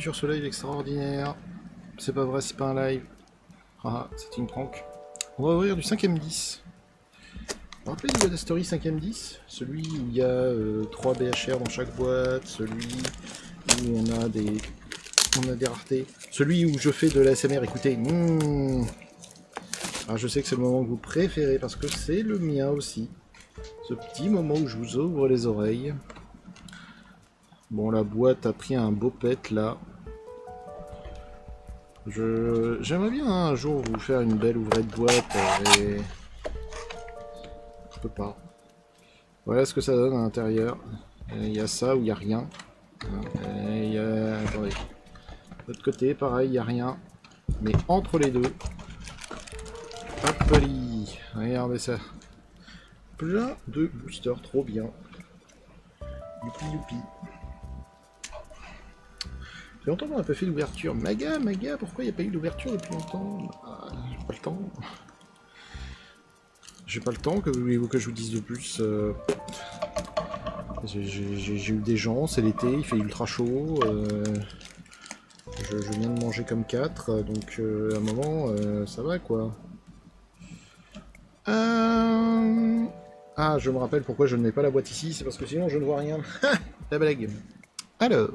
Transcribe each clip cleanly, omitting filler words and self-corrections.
sur ce live extraordinaire. C'est pas vrai, c'est pas un live. Ah, c'est une prank. On va ouvrir du 5ème 10. Vous vous rappelez du God Story 5ème 10? Celui où il y a 3 BHR dans chaque boîte, celui où on a des raretés. Celui où je fais de l'ASMR, écoutez. Alors je sais que c'est le moment que vous préférez parce que c'est le mien aussi. Ce petit moment où je vous ouvre les oreilles. Bon, la boîte a pris un beau pet là. J'aimerais bien un jour vous faire une belle ouvrette de boîte, mais je peux pas. Voilà ce que ça donne à l'intérieur. Il y a ça ou il n'y a rien. Et il y a... Attendez. De l'autre côté, pareil, il n'y a rien. Mais entre les deux, hop, regardez ça. Plein de boosters, trop bien. Youpi youpi. Ça fait longtemps qu'on n'a pas fait d'ouverture. Maga, pourquoi il n'y a pas eu d'ouverture depuis longtemps? J'ai pas le temps. J'ai pas le temps, que voulez-vous que je vous dise de plus? J'ai eu des gens, c'est l'été, il fait ultra chaud. Je viens de manger comme 4, donc à un moment, ça va quoi. Ah, je me rappelle pourquoi je ne mets pas la boîte ici, c'est parce que sinon je ne vois rien. La blague. Alors.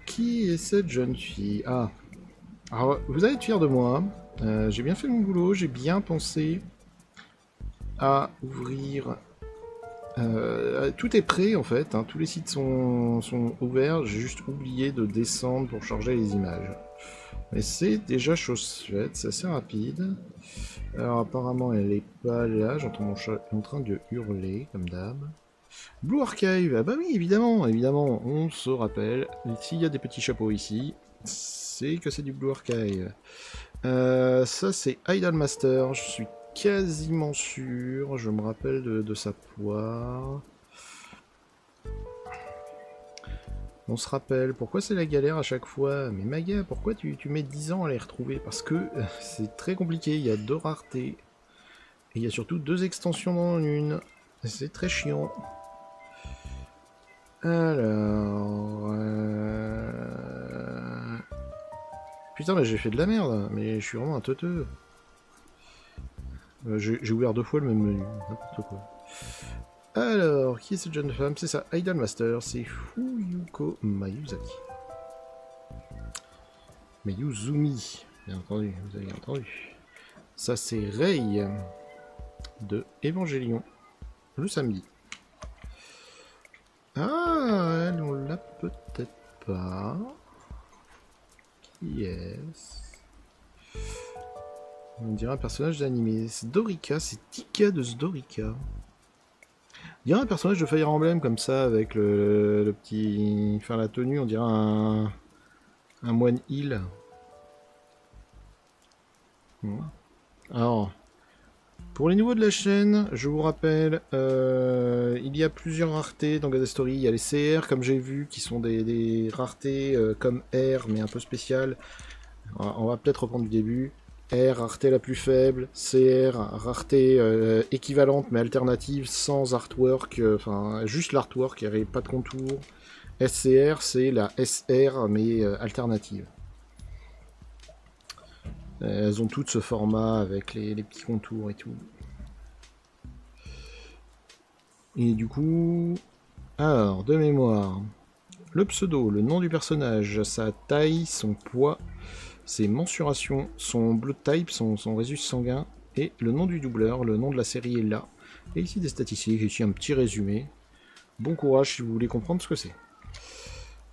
Qui est cette jeune fille? Ah. Alors, vous allez être fiers de moi. J'ai bien fait mon boulot, j'ai bien pensé à ouvrir. Tout est prêt en fait, hein. Tous les sites sont ouverts, j'ai juste oublié de descendre pour charger les images. Mais c'est déjà chose faite, c'est assez rapide. Alors apparemment elle est pas là, j'entends mon chat en train de hurler comme d'hab. Blue Archive, ah bah oui évidemment, évidemment, on se rappelle, s'il y a des petits chapeaux ici, c'est que c'est du Blue Archive. Ça c'est Idol Master, je suis quasiment sûr, je me rappelle de sa poire. On se rappelle, pourquoi c'est la galère à chaque fois? Mais Maga, pourquoi tu mets 10 ans à les retrouver? Parce que c'est très compliqué, il y a 2 raretés. Et il y a surtout 2 extensions dans une. C'est très chiant. Alors... Putain, mais j'ai fait de la merde, mais je suis vraiment un teuteux. J'ai ouvert 2 fois le même menu, n'importe quoi. Alors, qui est cette jeune femme? C'est ça, Idol Master, c'est Fuyuko Mayuzaki. Mayuzumi, bien entendu, vous avez entendu. Ça, c'est Rei de Evangelion, le samedi. Ah, elle, on l'a peut-être pas. Qui est-ce? On dirait un personnage d'animé. C'est Dorika, c'est Tika de Zdorika. On dirait un personnage de Fire Emblem comme ça, avec le petit... Enfin, la tenue, on dirait un moine heal. Alors, pour les nouveaux de la chaîne, je vous rappelle, il y a plusieurs raretés dans God Story. Il y a les CR, comme j'ai vu, qui sont des raretés comme R, mais un peu spéciales. On va peut-être reprendre du début. R, rareté la plus faible. CR, rareté équivalente, mais alternative, sans artwork. Enfin, juste l'artwork, il n'y avait pas de contour. SCR, c'est la SR, mais alternative. Elles ont toutes ce format avec les petits contours et tout. Et du coup... Alors, de mémoire. Le pseudo, le nom du personnage, sa taille, son poids, ses mensurations, son blood type, son résus sanguin, et le nom du doubleur, le nom de la série est là. Et ici des statistiques, ici un petit résumé. Bon courage si vous voulez comprendre ce que c'est.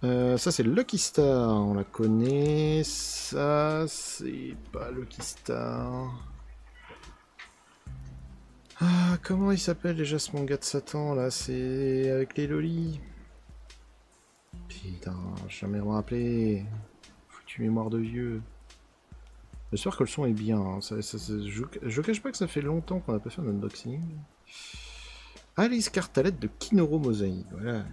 Ça c'est Lucky Star, on la connaît. Ça c'est pas Lucky Star. Ah, comment il s'appelle déjà ce manga de Satan là? C'est avec les lolis. Putain, j'ai jamais me rappelé. Foutu mémoire de vieux. J'espère que le son est bien. Hein. Je cache pas que ça fait longtemps qu'on n'a pas fait un unboxing. Alice Cartalette de Kinoro Mosaïque, voilà.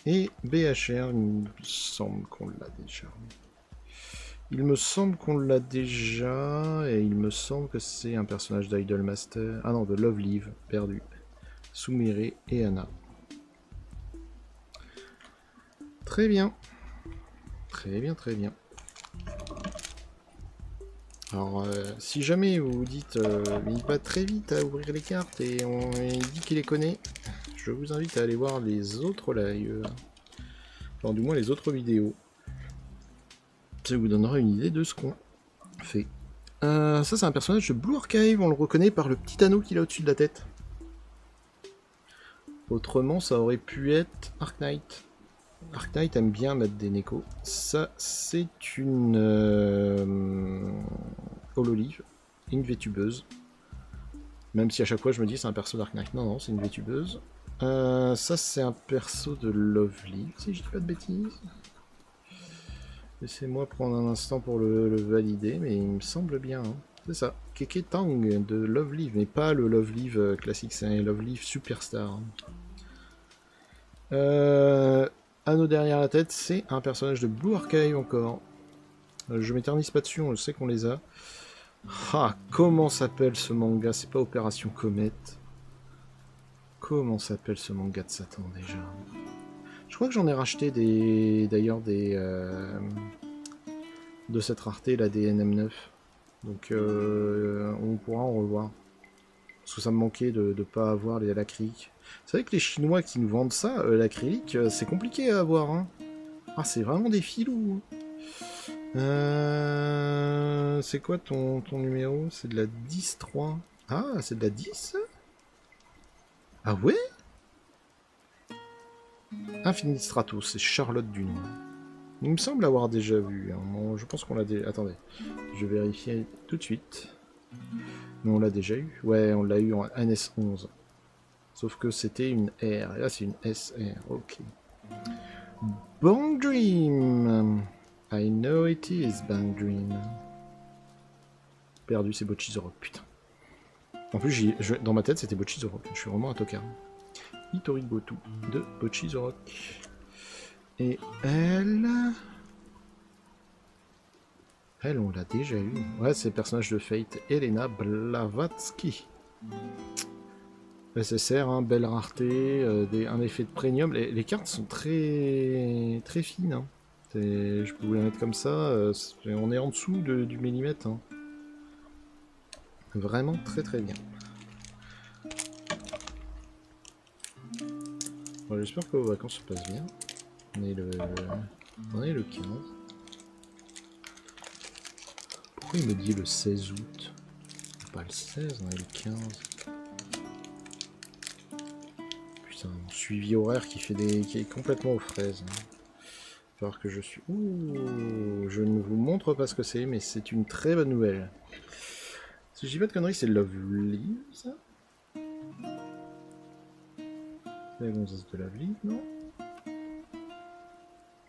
Et BHR, il me semble qu'on l'a déjà. Il me semble qu'on l'a déjà, et il me semble que c'est un personnage d'Idol Master. Ah non, de Love Live, perdu. Sumire et Anna. Très bien. Très bien, très bien. Alors, si jamais vous vous dites mais il va très vite à ouvrir les cartes et il dit qu'il les connaît, je vous invite à aller voir les autres lives. Enfin, du moins les autres vidéos. Ça vous donnera une idée de ce qu'on fait. Ça, c'est un personnage de Blue Archive, on le reconnaît par le petit anneau qu'il a au-dessus de la tête. Autrement, ça aurait pu être Arc Knight. Arc Knight aime bien mettre des Neko. Ça, c'est une Hololive, une Vétubeuse. Même si à chaque fois je me dis c'est un perso d'Arc Knight. Non, non, c'est une Vétubeuse. Ça, c'est un perso de Lovely, si je dis pas de bêtises. Laissez-moi prendre un instant pour le valider, mais il me semble bien. Hein. C'est ça, Keke Tang de Lovely, mais pas le Lovely classique, c'est un Lovely Superstar. Anneau derrière la tête, c'est un personnage de Blue Archive encore. Je m'éternise pas dessus, on sait qu'on les a. Ah, comment s'appelle ce manga? C'est pas Opération Comète. Comment s'appelle ce manga de Satan déjà? Je crois que j'en ai racheté d'ailleurs des de cette rareté, la DNM9. Donc on pourra en revoir. Parce que ça me manquait de ne pas avoir l'acrylique. C'est vrai que les Chinois qui nous vendent ça, l'acrylique, c'est compliqué à avoir. Hein. Ah, c'est vraiment des filous. C'est quoi ton numéro? C'est de la 10-3. Ah, c'est de la 10? Ah ouais? Infinite Stratos, c'est Charlotte Dune. Il me semble l'avoir déjà vu. Hein. Bon, je pense qu'on l'a déjà... Attendez, je vais vérifier tout de suite. Mais on l'a déjà eu. Ouais, on l'a eu en NS11. Sauf que c'était une R. Et là, c'est une SR. Ok. Bang Dream. I know it is Bang Dream. Perdu, c'est Bocchi the Rock. Putain. En plus, dans ma tête, c'était Bocchi the Rock. Je suis vraiment un tocard. Hitori Goto de Bocchi the Rock. Et elle... Elle, on l'a déjà eu. Ouais, c'est le personnage de Fate. Elena Blavatsky. SSR, hein, belle rareté, un effet de premium. Les cartes sont très très fines. Hein. Je peux vous la mettre comme ça. On est en dessous du millimètre. Hein. Vraiment très très bien. Bon, j'espère que vos vacances se passent bien. On est le 15. Pourquoi il me dit le 16 août? Pas le 16, on est le 15. Putain, mon suivi horaire qui est complètement aux fraises. Hein. Il va falloir que je suis... Ouh, je ne vous montre pas ce que c'est, mais c'est une très bonne nouvelle. Si je dis pas de conneries, c'est Lovely, ça? C'est la gonzesse de Lovely, non?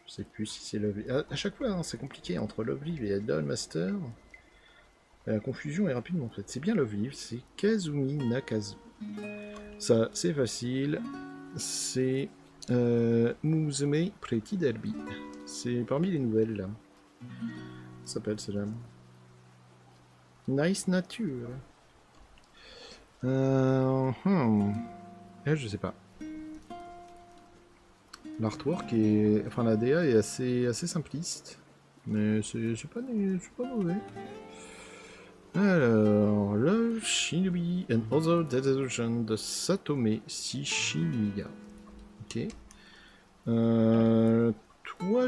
Je sais plus si c'est Lovely. À chaque fois, hein, c'est compliqué entre Lovely et Dollmaster. La confusion est rapidement faite. C'est bien Lovely, c'est Kazumi Nakazu. Ça, c'est facile. C'est Musume Pretty Derby. C'est parmi les nouvelles, là. Ça s'appelle, celle-là. Nice Nature. Je sais pas. L'artwork est... Enfin, la DA est assez simpliste. Mais c'est pas mauvais. Alors, Love, Shinobi and Other Delusion de Satome Shishimiya. Ok. Toi,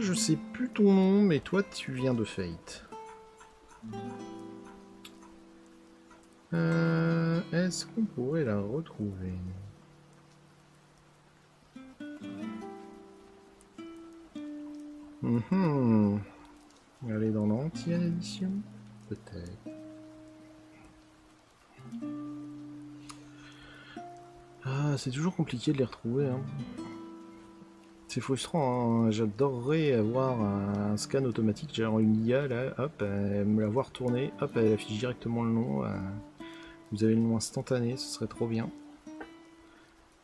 je sais plus ton nom, mais toi, tu viens de Fate. Est-ce qu'on pourrait la retrouver? Elle est dans l'ancienne édition? Peut-être. Ah, c'est toujours compliqué de les retrouver. Hein. C'est frustrant. Hein. J'adorerais avoir un scan automatique, genre une IA là, hop, me la voir tourner, hop, elle affiche directement le nom. Vous avez le nom instantané, ce serait trop bien.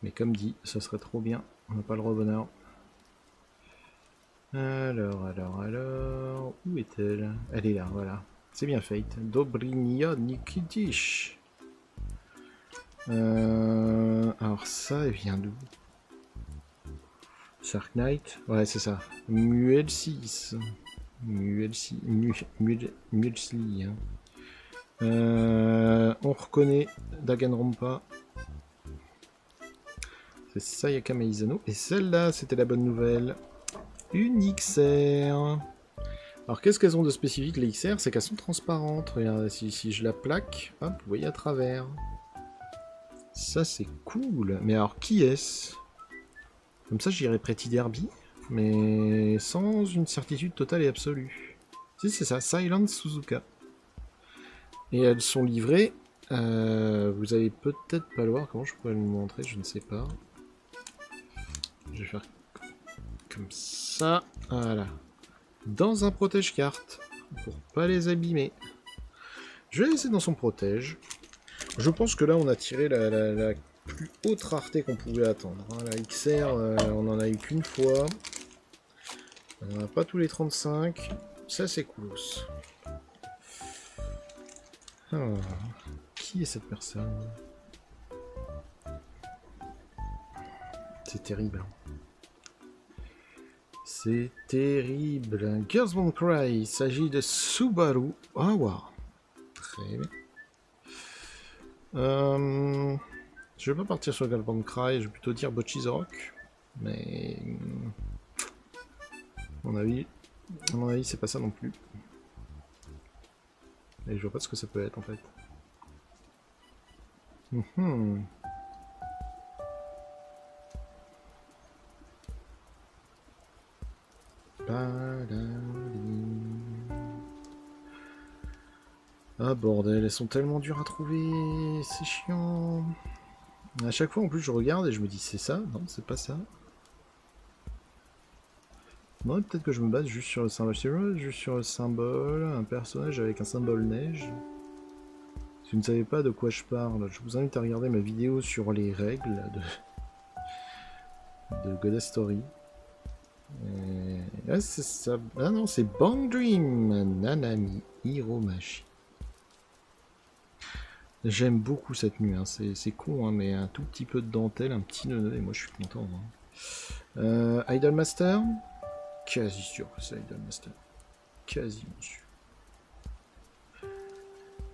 Mais comme dit, ce serait trop bien. On n'a pas le rebonheur. Alors, où est-elle? Elle est là, voilà. C'est bien Fate. Dobrinia Nikidish. Alors ça, elle vient d'où? Shark Knight, ouais c'est ça. Muel 6. Muelsli. Hein. On reconnaît Danganronpa. C'est Sayaka Maizano. Et celle-là, c'était la bonne nouvelle. Une XR. Alors qu'est-ce qu'elles ont de spécifique les XR? C'est qu'elles sont transparentes. Regardez, si je la plaque, hop, vous voyez à travers. Ça c'est cool. Mais alors qui est-ce? Comme ça j'irais Pretty Derby, mais sans une certitude totale et absolue. Si c'est ça, Silent Suzuka. Et elles sont livrées. Vous allez peut-être pas le voir. Comment je pourrais le montrer? Je ne sais pas. Je vais faire comme ça. Voilà. Dans un protège-carte. Pour pas les abîmer. Je vais laisser dans son protège. Je pense que là, on a tiré la plus haute rareté qu'on pouvait attendre. Hein. La XR, on en a eu qu'une fois. On n'en a pas tous les 35. Ça, c'est cool. Alors, qui est cette personne? C'est terrible. C'est terrible. Girls Won't Cry, il s'agit de Subaru Awa. Très bien. Je vais pas partir sur Girls Won't Cry, je vais plutôt dire Bocchi the Rock. Mais... à mon avis, c'est pas ça non plus. Et je vois pas ce que ça peut être en fait. Ah bordel, elles sont tellement dures à trouver, c'est chiant. À chaque fois en plus je regarde et je me dis c'est ça, non c'est pas ça. Non, peut-être que je me base juste sur le symbole, juste sur le symbole, un personnage avec un symbole neige. Si vous ne savez pas de quoi je parle, je vous invite à regarder ma vidéo sur les règles de Goddess Story. Ah, c'est ça. Ah non, c'est Bang Dream Nanami Hiromashi. J'aime beaucoup cette tenue, hein. C'est con, hein, mais un tout petit peu de dentelle, un petit nœud, et moi je suis content. Hein. Idolmaster, quasi sûr que c'est Idolmaster. Quasiment sûr.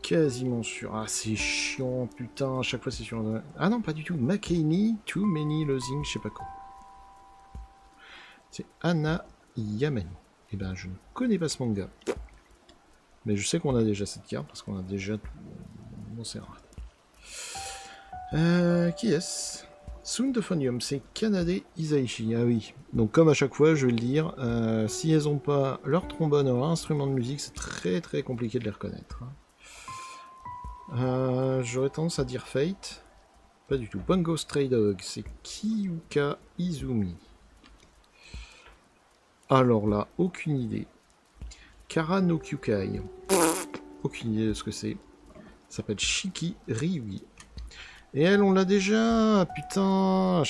Quasiment sûr. Ah, c'est chiant, putain, à chaque fois c'est sur... Ah non, pas du tout. Makeni, Too Many Losing, je sais pas quoi. C'est Anna Yamani. Eh ben, je ne connais pas ce manga. Mais je sais qu'on a déjà cette carte, parce qu'on a déjà tout... Bon, c'est rare. Qui est-ce? Soundophonium, c'est Kanade Isaichi. Ah oui. Donc comme à chaque fois, je vais le dire, si elles n'ont pas leur trombone ou leur instrument de musique, c'est très très compliqué de les reconnaître. J'aurais tendance à dire Fate. Pas du tout. Bungo Stray Dog, c'est Kiyuka Izumi. Alors là, aucune idée. Kara no Kyukai. Aucune idée de ce que c'est. Ça s'appelle Shiki Ryui. Et elle, on l'a déjà. Putain.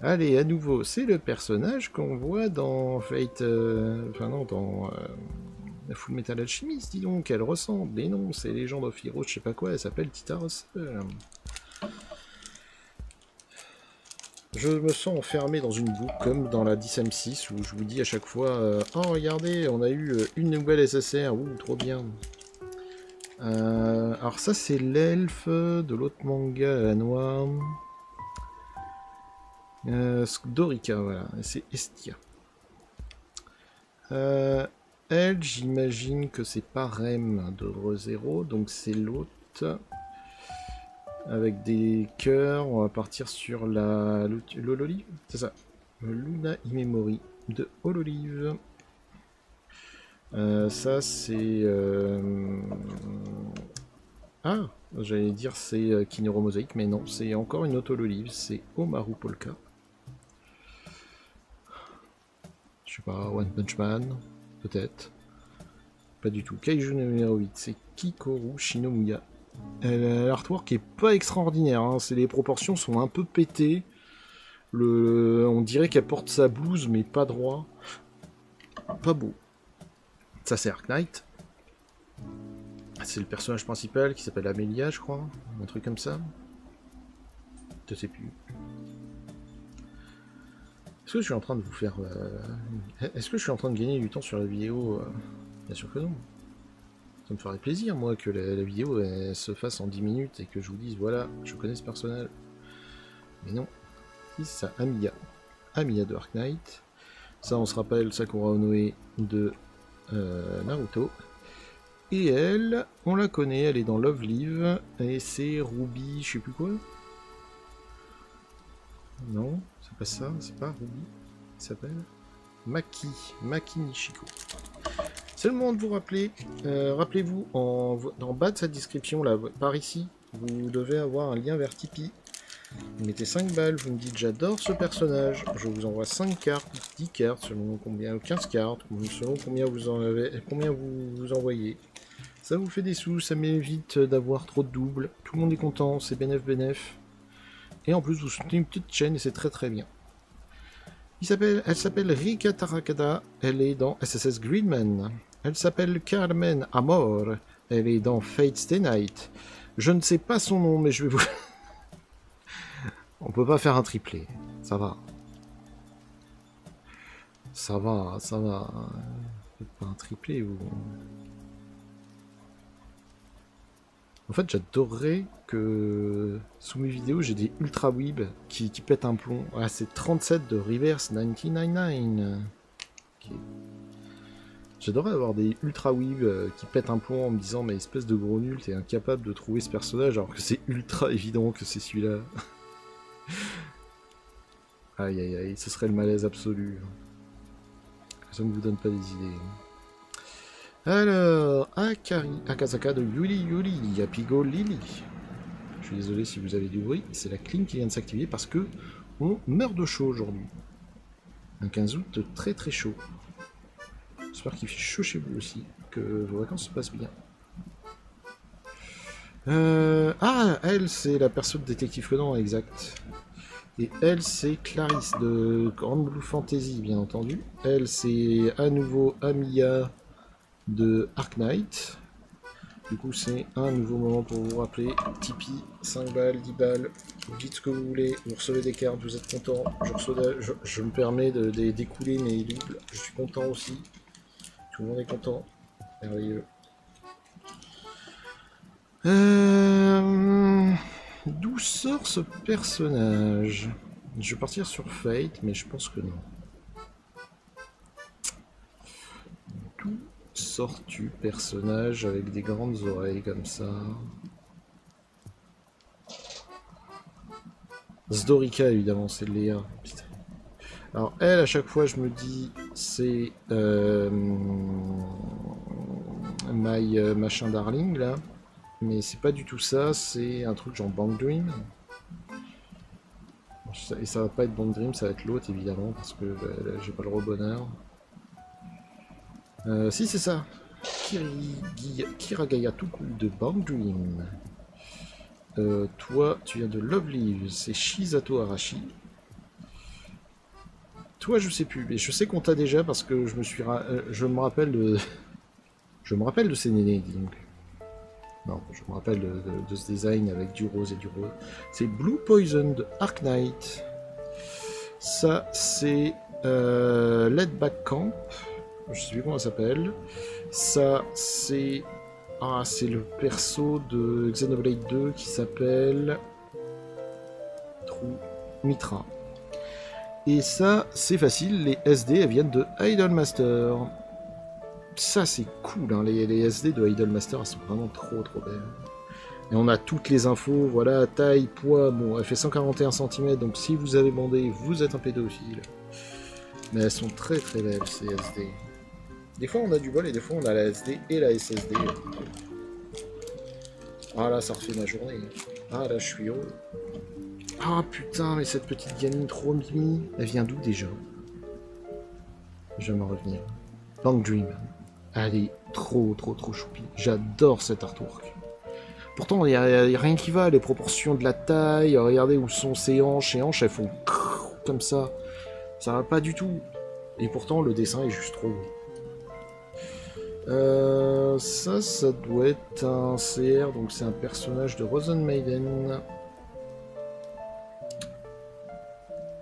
Allez, à nouveau, c'est le personnage qu'on voit dans Fate. Enfin, non, dans Full Metal Alchemist, dis donc. Elle ressemble. Mais non, c'est Legend of Heroes, je sais pas quoi. Elle s'appelle Tita Russell. Je me sens enfermé dans une boucle, comme dans la DSM6, où je vous dis à chaque fois oh, regardez, on a eu une nouvelle SSR. Ouh, trop bien. Alors ça c'est l'elfe de l'autre manga à la noix. Dorika, voilà, c'est Estia. Elle, j'imagine que c'est pas Rem d'Ordre 0, donc c'est l'autre. Avec des cœurs, on va partir sur l'Hololive, c'est ça. Luna Imemori de Hololive. Ça c'est... Ah, j'allais dire c'est Kinero Mosaic, mais non, c'est encore une autre Hololive, c'est Omaru Polka. Je sais pas, One Punch Man, peut-être. Pas du tout. Kaiju numéro 8, c'est Kikoru Shinomiya. L'artwork est pas extraordinaire, hein. Les proportions sont un peu pétées. On dirait qu'elle porte sa blouse, mais pas droit. Pas beau. Ça c'est Arc Knight. C'est le personnage principal qui s'appelle Amelia, je crois. Un truc comme ça. Je sais plus. Est-ce que je suis en train de vous faire... Est-ce que je suis en train de gagner du temps sur la vidéo Bien sûr que non. Ça me ferait plaisir, moi, que la vidéo elle, se fasse en 10 minutes et que je vous dise, voilà, je connais ce personnage. Mais non. Si, c'est ça, Amiya. Amiya de Arc Knight. Ça, on se rappelle Sakura Onoe de Naruto. Et elle, on la connaît, elle est dans Love Live. Et c'est Ruby, je sais plus quoi. Non, c'est pas ça, c'est pas Ruby. Il s'appelle Maki Nishiko. C'est le moment de vous rappeler. Rappelez-vous, en bas de cette description, là, par ici, vous devez avoir un lien vers Tipeee. Vous mettez 5 balles, vous me dites j'adore ce personnage, je vous envoie 5 cartes, 10 cartes, selon combien, 15 cartes, selon combien vous en avez, combien vous envoyez. Ça vous fait des sous, ça m'évite d'avoir trop de doubles, tout le monde est content, c'est bénéf. Et en plus vous soutenez une petite chaîne et c'est très très bien. Elle s'appelle Rika Tarakada, elle est dans SSS Greenman. Elle s'appelle Carmen Amor, elle est dans Fate Stay Night. Je ne sais pas son nom mais je vais vous... On peut pas faire un triplé, ça va. Ça va. Faites pas un triplé ou... En fait, j'adorerais que sous mes vidéos, j'ai des ultra weeb qui pètent un plomb. Ah, c'est 37 de Reverse 1999. Okay. J'adorerais avoir des ultra weeb qui pètent un plomb en me disant, mais espèce de gros nul, t'es incapable de trouver ce personnage alors que c'est ultra évident que c'est celui-là. Aïe aïe aïe, ce serait le malaise absolu. Ça ne vous donne pas des idées. Alors, Akasaka de Yuri, Yapigo Lily. Je suis désolé si vous avez du bruit, c'est la clim qui vient de s'activer parce que on meurt de chaud aujourd'hui. Un 15 août très très chaud. J'espère qu'il fait chaud chez vous aussi, que vos vacances se passent bien. Ah, elle, c'est la perso de Détective Conan, exact. Et elle, c'est Clarisse de Grand Blue Fantasy, bien entendu. Elle, c'est à nouveau Amiya de Arc Knight. Du coup, c'est un nouveau moment pour vous rappeler. Tipeee, 5 balles, 10 balles. Vous dites ce que vous voulez, vous recevez des cartes, vous êtes content. Je me permets d'écouler mes doubles. Je suis content aussi. Tout le monde est content. Merveilleux. D'où sort ce personnage? Je vais partir sur Fate, mais je pense que non. D'où sors-tu, personnage avec des grandes oreilles comme ça? Zdorika, évidemment, c'est Léa. Putain. Alors, elle, à chaque fois, je me dis, c'est My machin darling, là. Mais c'est pas du tout ça, c'est un truc genre Bang Dream. Et ça va pas être Bang Dream, ça va être l'autre évidemment, parce que bah, j'ai pas le rebonheur. Si c'est ça, Kiragaya Tuku de Bang Dream. Toi, tu viens de Love Live, c'est Shizato Arashi. Toi, je sais plus, mais je sais qu'on t'a déjà parce que je me rappelle de... je me rappelle de ces nénés, donc. Non, je me rappelle de ce design avec du rose et du rose. C'est Blue Poison de Arc Knight. Ça, c'est Let Back Camp. Je sais plus comment ça s'appelle. Ça, c'est... Ah, c'est le perso de Xenoblade 2 qui s'appelle... Mitra. Et ça, c'est facile. Les SD, elles viennent de Idolmaster. Ça c'est cool, hein. Les SD de Idolmaster elles sont vraiment trop belles. Et on a toutes les infos, voilà, taille, poids, bon, elle fait 141 cm, donc si vous avez bandé, vous êtes un pédophile. Mais elles sont très belles ces SD. Des fois on a du bol et des fois on a la SD et la SSD. Ah là ça refait ma journée. Ah là je suis heureux. Ah putain, mais cette petite gamine trop mimi, elle vient d'où déjà? Je vais m'en revenir. Bang Dream. Elle est trop choupi. J'adore cet artwork. Pourtant, il n'y a rien qui va. Les proportions de la taille, regardez où sont ses hanches. Ses hanches, elles font comme ça. Ça va pas du tout. Et pourtant, le dessin est juste trop beau. Ça doit être un CR. Donc, c'est un personnage de Rosen Maiden.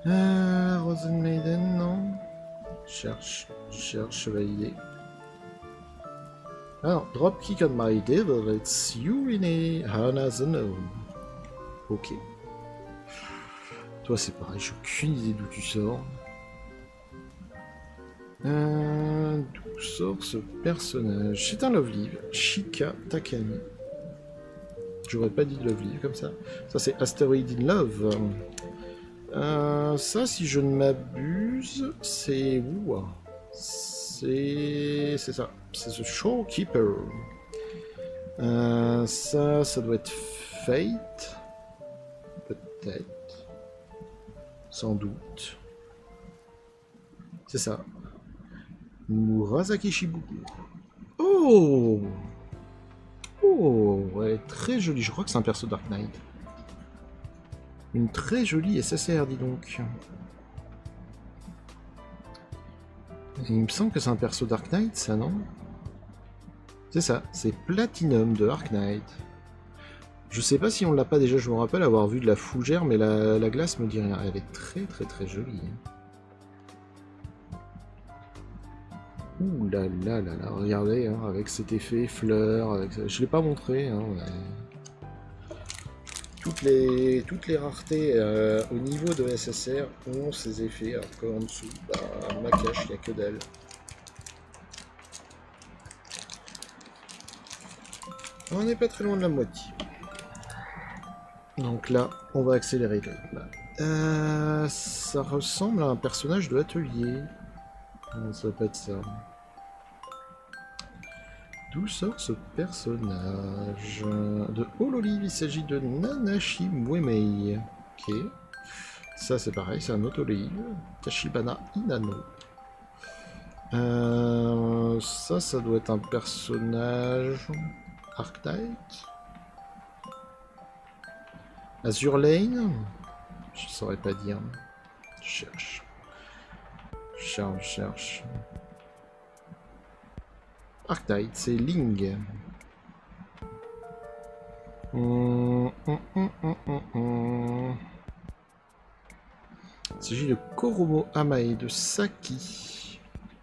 Rosenmaiden, non. Cherche, chevalier. Alors, dropkick on my devil, let's urine Hana the gnome. Ok. Toi, c'est pareil, j'ai aucune idée d'où tu sors. D'où sort ce personnage? C'est un Love Live, Shika Takami. J'aurais pas dit de Love Live comme ça. Ça, c'est Asteroid in Love. Ça, si je ne m'abuse, c'est où? C'est ça. C'est The Shorekeeper. Ça doit être Fate. Peut-être. Sans doute. C'est ça. Murasaki Shibuku. Oh! Oh! Elle est très jolie. Je crois que c'est un perso Dark Knight. Une très jolie SSR, dis donc. Il me semble que c'est un perso Dark Knight, ça, non? C'est ça, c'est Platinum de Dark Knight. Je sais pas si on l'a pas déjà, je me rappelle avoir vu de la fougère, mais la glace me dit rien. Elle est très jolie. Ouh là là là là, regardez, hein, avec cet effet fleur, avec... je l'ai pas montré, hein, mais... Toutes les raretés au niveau de SSR ont ces effets, alors qu'en dessous, bah, ma cache, il n'y a que dalle. On n'est pas très loin de la moitié. Donc là, on va accélérer le rythme. Ça ressemble à un personnage de Atelier. Non, ça va pas être ça. D'où sort ce personnage? De Hololive, il s'agit de Nanashi Muemei. Ok. Ça c'est pareil, c'est un autre Hololive. Tachibana Inano. Ça doit être un personnage... Archetype. Azure Lane. Je saurais pas dire. Je cherche. Archetype, c'est Ling. Il s'agit de Koromo Amae de Saki.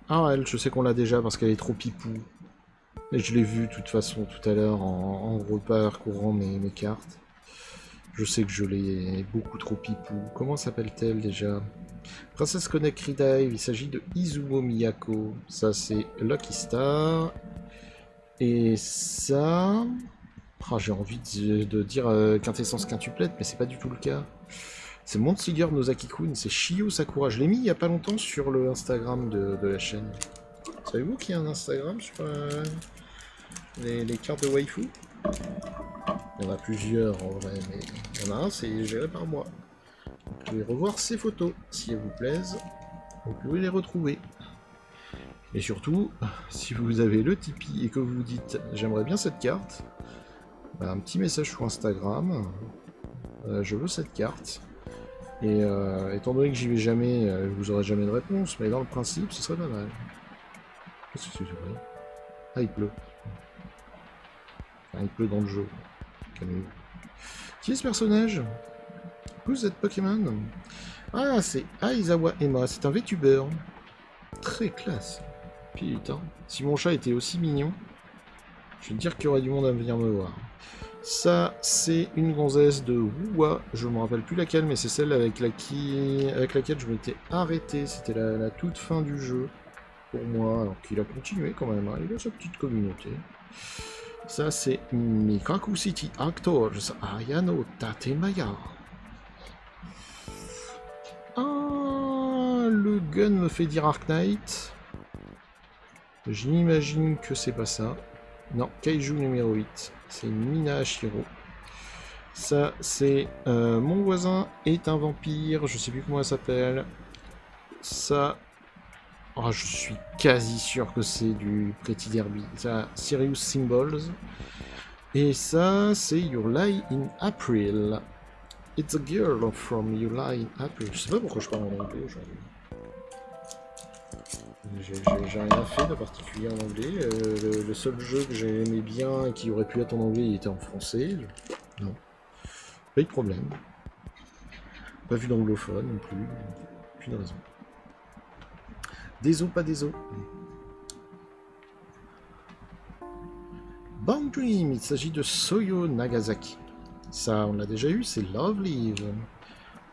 Ah, elle, je sais qu'on l'a déjà parce qu'elle est trop pipou. Et je l'ai vu de toute façon tout à l'heure en reparcourant mes cartes. Je sais que je l'ai beaucoup trop pipou. Comment s'appelle-t-elle déjà? Princesse Connect Redive, il s'agit de Izumo Miyako. Ça c'est Lucky Star. Et ça... Oh, j'ai envie de dire quintessence quintuplette, mais c'est pas du tout le cas. C'est Montsiger Nozaki-kun, c'est Shio Sakura. Je l'ai mis il y a pas longtemps sur le Instagram de la chaîne. Savez-vous qu'il y a un Instagram sur les cartes de waifu? Il y en a plusieurs en vrai, mais il y en a un, c'est géré par moi. Vous pouvez revoir ces photos si elles vous plaisent. Vous pouvez les retrouver. Et surtout, si vous avez le Tipeee et que vous vous dites j'aimerais bien cette carte, bah, un petit message sur Instagram. Je veux cette carte. Et étant donné que j'y vais jamais, vous aurez jamais de réponse, mais dans le principe, ce serait pas mal. Qu'est-ce que c'est vrai? Ah, il pleut. Enfin, il pleut dans le jeu. Calmez-vous. Qui est ce personnage? Vous êtes Pokémon? Ah, c'est Aizawa Emma, c'est un VTuber. Très classe. Putain, si mon chat était aussi mignon, je vais te dire qu'il y aurait du monde à venir me voir. Ça, c'est une gonzesse de Wuwa, je me rappelle plus laquelle, mais c'est celle avec laquelle je m'étais arrêté. C'était la toute fin du jeu, pour moi, alors qu'il a continué quand même, hein. Il a sa petite communauté. Ça, c'est Mikaku City Actors, Ayano Tatemaya. Ah, le gun me fait dire Arknight. J'imagine que c'est pas ça. Non, Kaiju numéro 8. C'est Mina Hashiro. Ça, c'est mon voisin est un vampire. Je sais plus comment elle s'appelle. Ça... Oh, je suis quasi sûr que c'est du Pretty Derby. Ça, Sirius Symbols. Et ça, c'est Your Lie in April. It's a girl from Your Lie in April. Je sais pas pourquoi je parle en anglais aujourd'hui. J'ai rien fait de particulier en anglais. Le seul jeu que j'aimais bien et qui aurait pu être en anglais, il était en français. Non. Pas eu de problème. Pas vu d'anglophone non plus. Aucune raison. Des os, pas des os. Bound Dream, il s'agit de Soyo Nagasaki. Ça, on l'a déjà eu, c'est Lovely.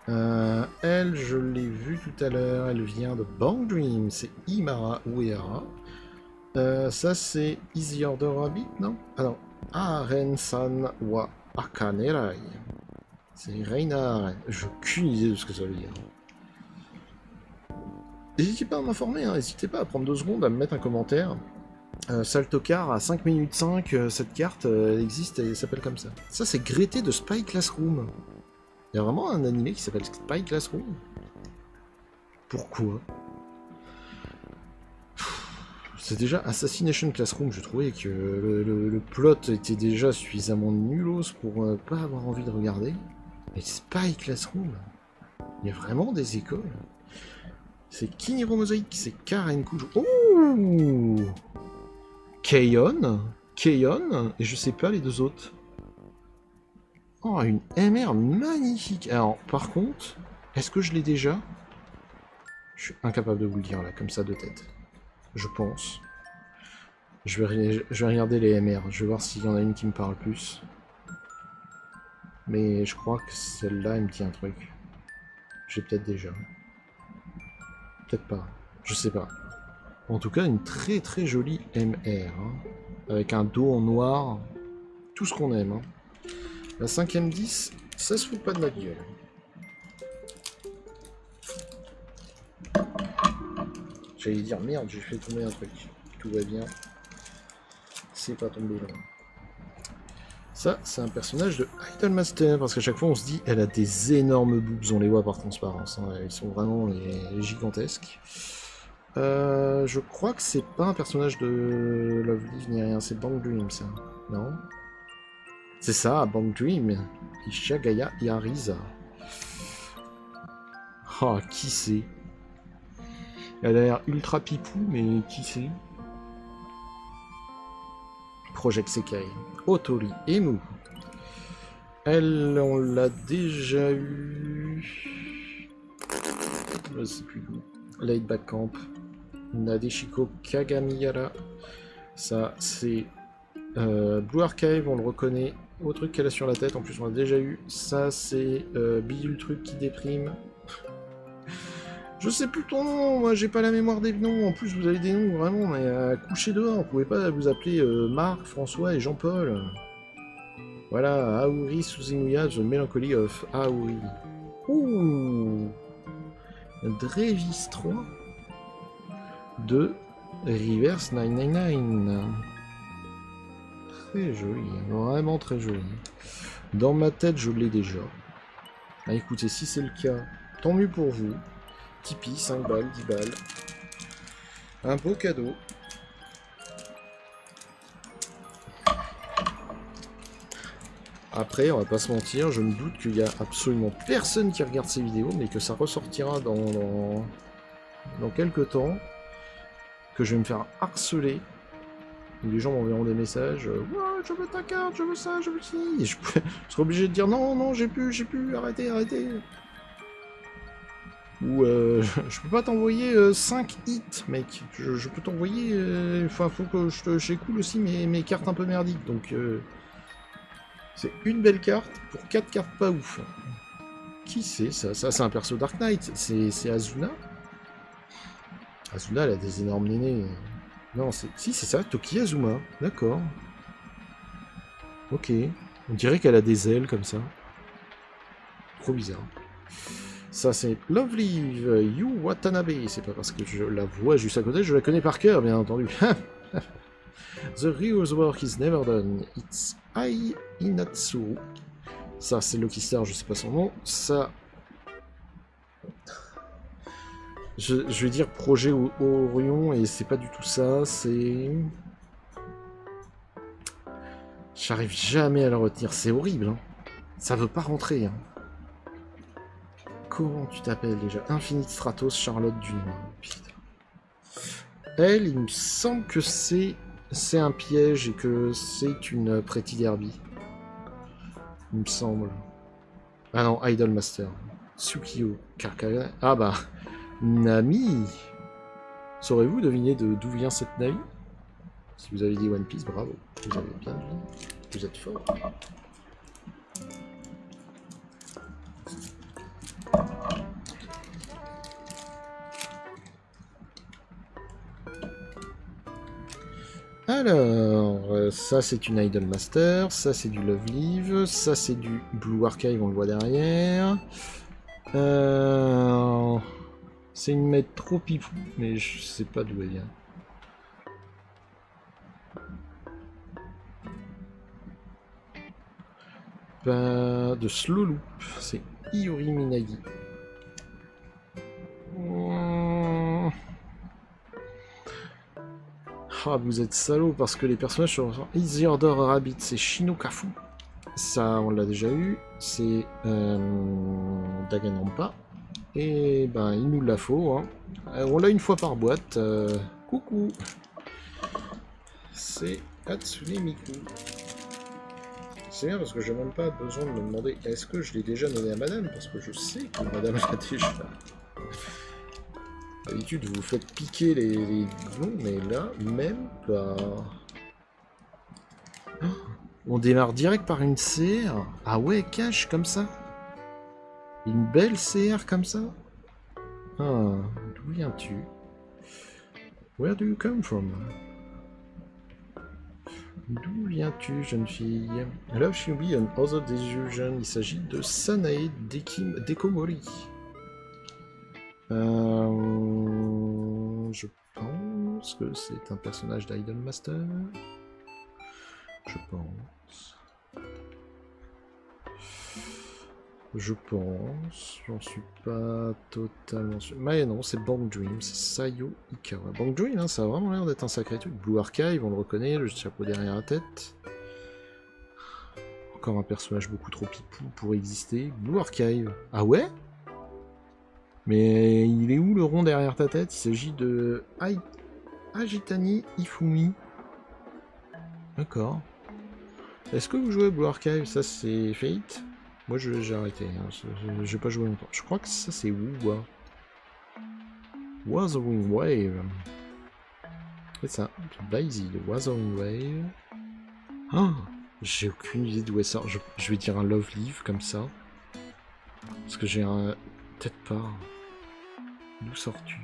Elle, je l'ai vue tout à l'heure, elle vient de Bound Dream, c'est Imara Uehara. Ça, c'est Easy Order Rabbit, non? Alors, Aren-san wa Akanerai. C'est Reina Aren. Je n'ai aucune idée de ce que ça veut dire. N'hésitez pas à m'informer, hein. N'hésitez pas à prendre 2 secondes à me mettre un commentaire. Saltocar à 5 minutes 5, cette carte existe et s'appelle comme ça. Ça, c'est Grété de Spy Classroom. Il y a vraiment un animé qui s'appelle Spy Classroom. Pourquoi? C'est déjà Assassination Classroom, je trouvais que le plot était déjà suffisamment nulos pour pas avoir envie de regarder. Mais Spy Classroom, il y a vraiment des écoles. C'est Kiniro Mosaic, c'est Karen Kujo. Oh, Keion, et je sais pas les 2 autres. Oh, une MR magnifique. Alors, par contre, est-ce que je l'ai déjà? Je suis incapable de vous le dire là, comme ça de tête. Je pense. Je vais regarder les MR, je vais voir s'il y en a une qui me parle plus. Mais je crois que celle-là, elle me dit un truc. J'ai peut-être déjà. Peut-être pas. Je sais pas. En tout cas, une très très jolie MR. Hein, avec un dos en noir. Tout ce qu'on aime. Hein. La 5ème 10, ça se fout pas de notre gueule. J'allais dire, merde, j'ai fait tomber un truc. Tout va bien. C'est pas tombé là. Ça, c'est un personnage de Idolmaster, parce qu'à chaque fois on se dit, elle a des énormes boobs, on les voit par transparence. Hein. Ils sont vraiment gigantesques. Je crois que c'est pas un personnage de Love Live ni rien, c'est Bang Dream ça. Non? C'est ça, Bang Dream. Isha Gaia Yariza. Ah, qui c'est? Elle a l'air ultra pipou, mais qui c'est? Project Sekai. Otori Emu. Elle, on l'a déjà eu. Je sais plus où. Laid Back Camp. Nadeshiko Kagamiyara. Ça, c'est Blue Archive, on le reconnaît. Au truc qu'elle a sur la tête, en plus on l'a déjà eu. Ça, c'est Bidule Truc qui déprime. Je sais plus ton nom, moi j'ai pas la mémoire des noms. En plus, vous avez des noms vraiment, mais couchez dehors. Vous pouvez pas vous appeler Marc, François et Jean-Paul. Voilà, Aouri Suzumiya, The Melancholy of Aouri. Ouh, Drevis 3 de Reverse 999. Très joli, vraiment très joli. Dans ma tête, je l'ai déjà. Ah, écoutez, si c'est le cas, tant mieux pour vous. Tipeee, 5 balles, 10 balles. Un beau cadeau. Après, on va pas se mentir, je me doute qu'il y a absolument personne qui regarde ces vidéos, mais que ça ressortira dans quelques temps, que je vais me faire harceler. Les gens m'enverront des messages, ouais, je veux ta carte, je veux ça, je veux ci. Et je serai obligé de dire non, non, j'ai plus, arrêtez, arrêtez. Ou je peux pas t'envoyer 5 hits, mec. Je peux t'envoyer. Enfin, faut que j'écoule aussi mes cartes un peu merdiques. Donc, c'est une belle carte pour 4 cartes pas ouf. Qui c'est ça? Ça, c'est un perso Dark Knight. C'est Azuna. Azuna, elle a des énormes nénés. Non, si, c'est ça, Toki Azuma. D'accord. Ok. On dirait qu'elle a des ailes comme ça. Trop bizarre. Ça, c'est Lovely Yu Watanabe. C'est pas parce que je la vois juste à côté, je la connais par cœur, bien entendu. The real work is never done. It's Ai Inatsu. Ça, c'est Lucky Star, je sais pas son nom. Ça... Je vais dire Projet Orion, et c'est pas du tout ça, c'est... J'arrive jamais à la retenir, c'est horrible. Hein. Ça veut pas rentrer. Hein. Comment tu t'appelles déjà? Infinite Stratos Charlotte Dunois. Putain. Elle, il me semble que c'est un piège et que c'est une Pretty Derby. Il me semble. Ah non, Idolmaster. Tsukio Kakagane. Ah bah, Nami. Saurez-vous deviner d'où vient cette Nami? Si vous avez dit One Piece, bravo. Vous avez bien deviné. Vous êtes fort. Alors, ça c'est une Idol Master, ça c'est du Love Live, ça c'est du Blue Archive, on le voit derrière. C'est une maître trop pipou, mais je sais pas d'où elle vient. De Slow Loop, c'est Iori Minagi. Ah, vous êtes salaud parce que les personnages sont Easy Order Rabbit, c'est Shinokafu. Ça, on l'a déjà eu. C'est Danganronpa. Et ben, il nous la faut. Hein. On l'a une fois par boîte. Coucou. C'est Hatsune Miku. C'est bien parce que j'ai même pas besoin de me demander est-ce que je l'ai déjà donné à madame, parce que je sais que madame l'a déjà. D'habitude, vous faites piquer les glons, mais là, même pas. Oh, on démarre direct par une CR. Ah ouais, cash comme ça. Une belle CR comme ça. Ah, d'où viens-tu? Where do you come from? D'où viens-tu, jeune fille? Love Shinobi and Other Delusion. Il s'agit de Sanae Dekomori. Je pense que c'est un personnage d'Idol Master. Je pense. J'en suis pas totalement sûr. Mais non, c'est Bang Dream, c'est Sayo Ikawa. Bang Dream, hein, ça a vraiment l'air d'être un sacré truc. Blue Archive, on le reconnaît, le chapeau derrière la tête. Encore un personnage beaucoup trop pipou pour exister. Blue Archive. Ah ouais? Mais il est où le rond derrière ta tête? Il s'agit de Ajitani Ifumi. D'accord. Est-ce que vous jouez Blue Archive? Ça c'est Fate? Moi j'ai arrêté, hein. J'ai pas joué longtemps. Je crois que ça c'est Wuwa. Wuthering Wave. C'est ça, Daisy de Wuthering Wave. Ah, j'ai aucune idée d'où elle sort. Je vais dire un Love Live comme ça. Parce que j'ai un... Peut-être pas. D'où sors-tu?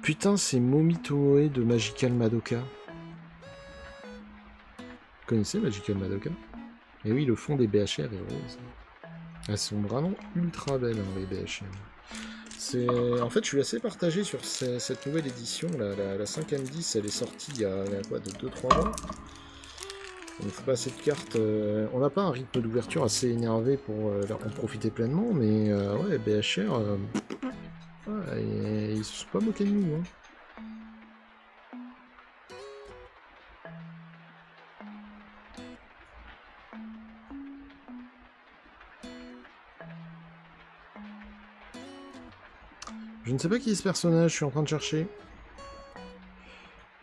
Putain, c'est Momitoe de Magical Madoka. Vous connaissez Magical Madoka? Et oui, le fond des BHR est rose. Elles sont vraiment ultra belles, hein, les BHR. En fait, je suis assez partagé sur cette nouvelle édition. La 5ème 10, elle est sortie il y a quoi, de 2-3 mois. Il ne faut pas assez de cartes. On n'a pas un rythme d'ouverture assez énervé pour en profiter pleinement, mais ouais, BHR, ouais, ils se sont pas moqués de nous. Hein. Je ne sais pas qui est ce personnage, je suis en train de chercher.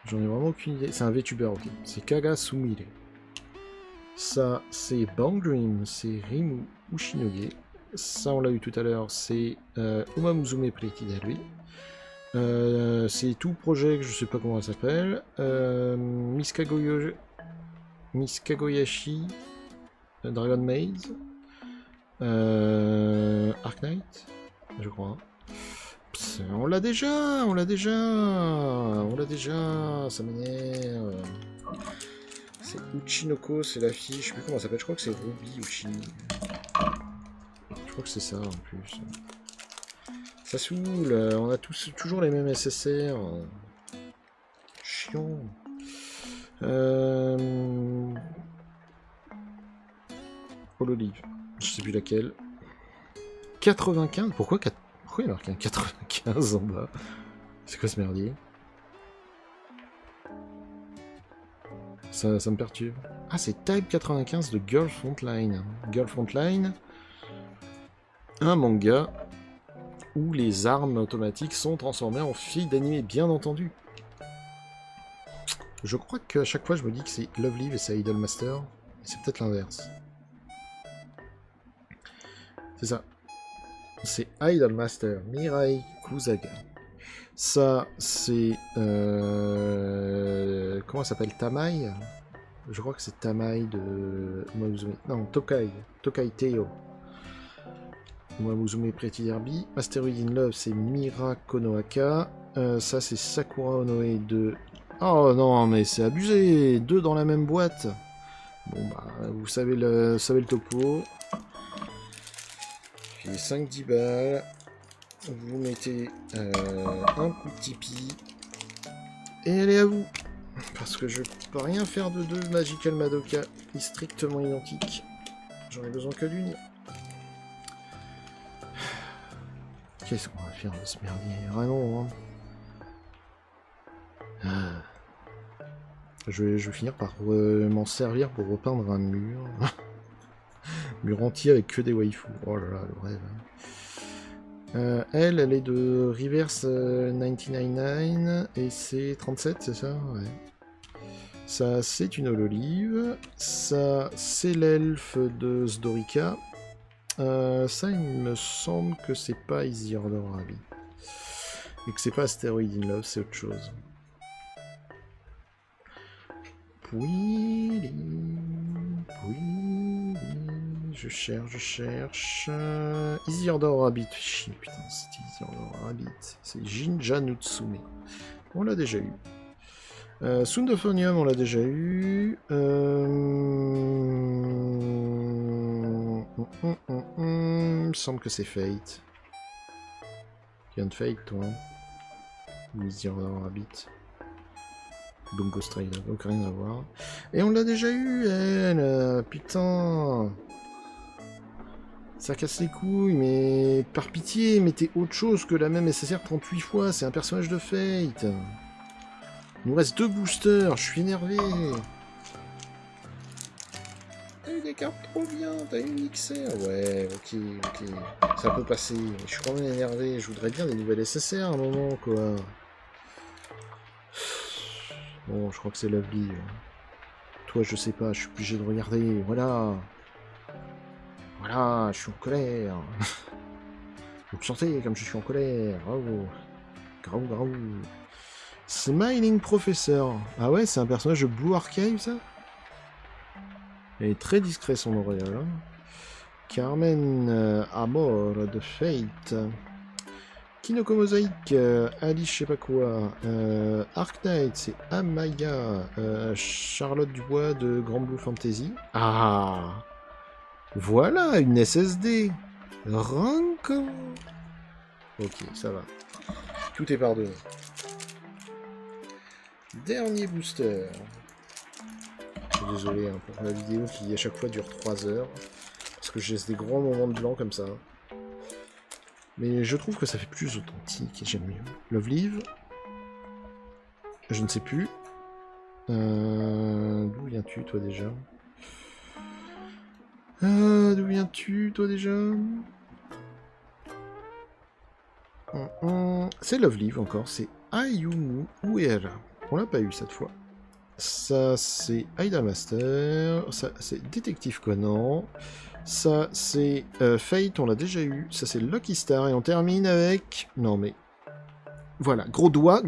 J'en ai vraiment aucune idée. C'est un VTuber, ok. C'est Kaga Sumire. Ça, c'est Bang Dream, c'est Rimu Ushinoge. Ça, on l'a eu tout à l'heure, c'est Umamuzume Prekidarui. C'est tout projet que je sais pas comment elle s'appelle. Miss Kagoyashi, Dragon Maze. Arc Knight, je crois. On l'a déjà, ça m'énerve. C'est Uchinoko, c'est la fille, je sais plus comment ça s'appelle, je crois que c'est Ruby Uchini. Je crois que c'est ça en plus. Ça saoule, on a toujours les mêmes SSR. Chiant. Hololive, je sais plus laquelle. 95, pourquoi il y a marqué un 95 en bas? C'est quoi ce merdier? Ça me perturbe. Ah, c'est Type 95 de Girl Frontline. Girl Frontline, un manga où les armes automatiques sont transformées en filles d'animé, bien entendu. Je crois qu'à chaque fois je me dis que c'est Love Live et c'est Idol Master. C'est peut-être l'inverse. C'est ça. C'est Idolmaster, Mirai Kusaga. Ça, c'est... Comment ça s'appelle? Tamai? Je crois que c'est Tamai de... Umamusume. Non, Tokai. Tokai Teo. Umamusume Pretty Derby. Asteroid in Love, c'est Mira Konohaka. Ça, c'est Sakura Onoe de... Oh non, mais c'est abusé! Deux dans la même boîte. Bon, bah, vous savez le topo. Puis 5-10 balles. Vous mettez un coup de Tipeee. Et elle est à vous. Parce que je peux rien faire de deux Magical Madoka strictement identiques. J'en ai besoin que d'une. Qu'est-ce qu'on va faire de ce merdier? Vraiment, hein. Je vais finir par m'en servir pour repeindre un mur. Mur entier avec que des waifus. Oh là là, le rêve. Elle est de Reverse 999 et c'est 37, c'est ça? Ouais. Ça, c'est une hololive. Ça, c'est l'elfe de Zdorika. Ça, il me semble que c'est pas Easy Order Rabbit. Et que c'est pas Asteroid in Love, c'est autre chose. Oui, je cherche. Easy Order Rabbit. Chier, putain, c'est Easy Order Rabbit. C'est Jinja Nutsume. On l'a déjà eu. Soundophonium, on l'a déjà eu. Il me semble que c'est Fate. Tu viens de Fate, toi. Easy Order Rabbit. Bungo Stray, donc rien à voir. Et on l'a déjà eu, elle. Putain. Ça casse les couilles, mais par pitié, mettez autre chose que la même SSR 38 fois. C'est un personnage de Fate. Il nous reste 2 boosters, je suis énervé. T'as eu des cartes trop bien, t'as eu une XR. Ouais, ok. Ça peut passer. Je suis quand même énervé. Je voudrais bien des nouvelles SSR à un moment, quoi. Bon, je crois que c'est Lovely. Toi, je sais pas, je suis obligé de regarder. Voilà. Voilà, je suis en colère. Vous me sentez comme je suis en colère. Oh. Graou. Smiling Professor. Ah ouais, c'est un personnage de Blue Archive, ça? Il est très discret, son auréole. Hein. Carmen Amor de Fate. Kinoko Mosaïque, Alice je sais pas quoi, Arc Knight, c'est Amaya, Charlotte Dubois de Grand Blue Fantasy. Ah, voilà une SSD. Ranko. Ok, ça va. Tout est pardonné. Dernier booster. Je suis désolé hein, pour la vidéo qui à chaque fois dure 3 heures. Parce que j'ai des grands moments de blanc comme ça. Mais je trouve que ça fait plus authentique et j'aime mieux. Love Live. Je ne sais plus. D'où viens-tu, toi, déjà? D'où viens-tu, toi, déjà? C'est Love Live, encore. C'est Ayumu Uehara. On l'a pas eu, cette fois. Ça, c'est Idolmaster. Ça, c'est Détective Conan. Ça, c'est Fate, on l'a déjà eu. Ça, c'est Lucky Star. Et on termine avec... Non, mais... Voilà, gros doigt.